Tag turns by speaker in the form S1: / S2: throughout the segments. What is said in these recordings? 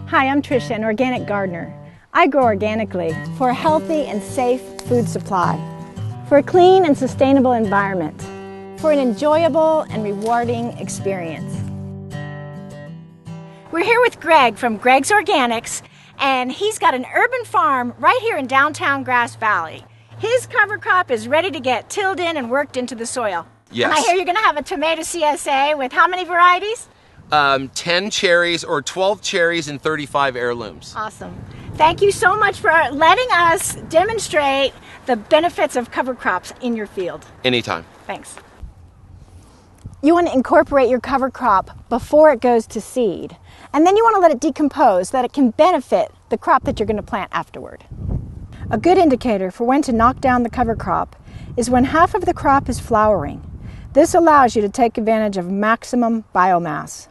S1: Hi, I'm Tricia, an organic gardener. I grow organically for a healthy and safe food supply, for a clean and sustainable environment, for an enjoyable and rewarding experience. We're here with Greg from Greg's Organics, and he's got an urban farm right here in downtown Grass Valley. His cover crop is ready to get tilled in and worked into the soil.
S2: Yes.
S1: And I hear you're going to have a tomato CSA with how many varieties?
S2: 10 cherries or 12 cherries and 35 heirlooms.
S1: Awesome. Thank you so much for letting us demonstrate the benefits of cover crops in your field.
S2: Anytime.
S1: Thanks. You want to incorporate your cover crop before it goes to seed. And then you want to let it decompose so that it can benefit the crop that you're going to plant afterward. A good indicator for when to knock down the cover crop is when half of the crop is flowering. This allows you to take advantage of maximum biomass.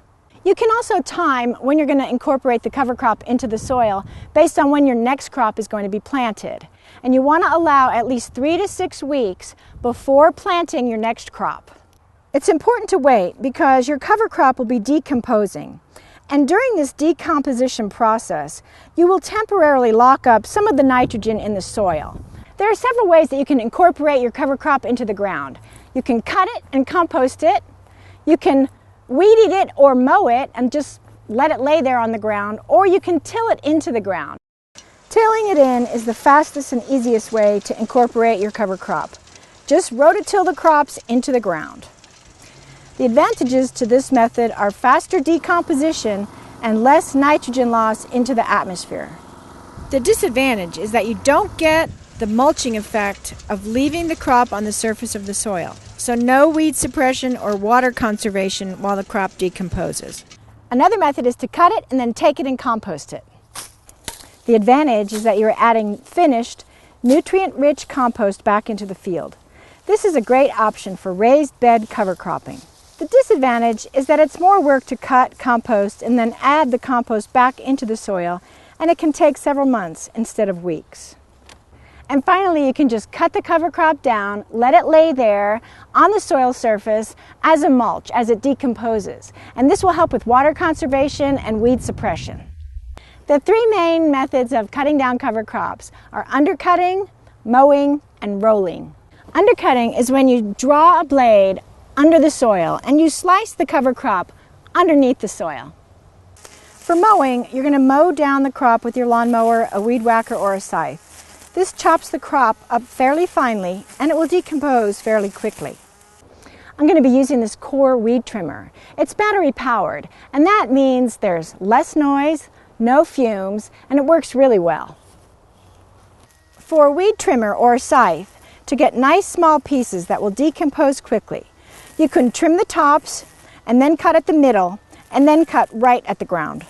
S1: You can also time when you're going to incorporate the cover crop into the soil based on when your next crop is going to be planted. And you want to allow at least 3 to 6 weeks before planting your next crop. It's important to wait because your cover crop will be decomposing. And during this decomposition process, you will temporarily lock up some of the nitrogen in the soil. There are several ways that you can incorporate your cover crop into the ground. You can cut it and compost it. You can weed eat it or mow it and just let it lay there on the ground, or you can till it into the ground. Tilling it in is the fastest and easiest way to incorporate your cover crop. Just rototill the crops into the ground. The advantages to this method are faster decomposition and less nitrogen loss into the atmosphere. The disadvantage is that you don't get the mulching effect of leaving the crop on the surface of the soil. So no weed suppression or water conservation while the crop decomposes. Another method is to cut it and then take it and compost it. The advantage is that you're adding finished, nutrient-rich compost back into the field. This is a great option for raised bed cover cropping. The disadvantage is that it's more work to cut, compost, and then add the compost back into the soil, and it can take several months instead of weeks. And finally, you can just cut the cover crop down, let it lay there on the soil surface as a mulch as it decomposes. And this will help with water conservation and weed suppression. The 3 main methods of cutting down cover crops are undercutting, mowing, and rolling. Undercutting is when you draw a blade under the soil and you slice the cover crop underneath the soil. For mowing, you're going to mow down the crop with your lawnmower, a weed whacker, or a scythe. This chops the crop up fairly finely and it will decompose fairly quickly. I'm going to be using this Core weed trimmer. It's battery powered, and that means there's less noise, no fumes, and it works really well. For a weed trimmer or a scythe, to get nice small pieces that will decompose quickly, you can trim the tops and then cut at the middle and then cut right at the ground.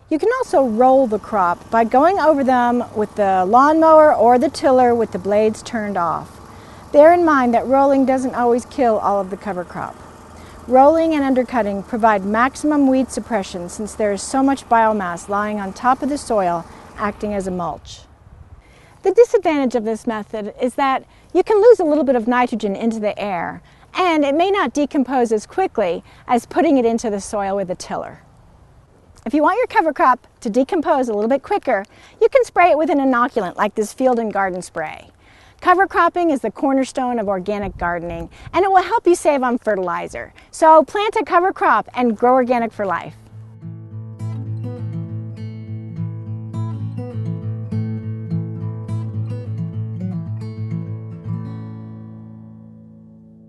S1: You can also roll the crop by going over them with the lawnmower or the tiller with the blades turned off. Bear in mind that rolling doesn't always kill all of the cover crop. Rolling and undercutting provide maximum weed suppression since there is so much biomass lying on top of the soil acting as a mulch. The disadvantage of this method is that you can lose a little bit of nitrogen into the air, and it may not decompose as quickly as putting it into the soil with a tiller. If you want your cover crop to decompose a little bit quicker, you can spray it with an inoculant like this field and garden spray. Cover cropping is the cornerstone of organic gardening, and it will help you save on fertilizer. So plant a cover crop and grow organic for life.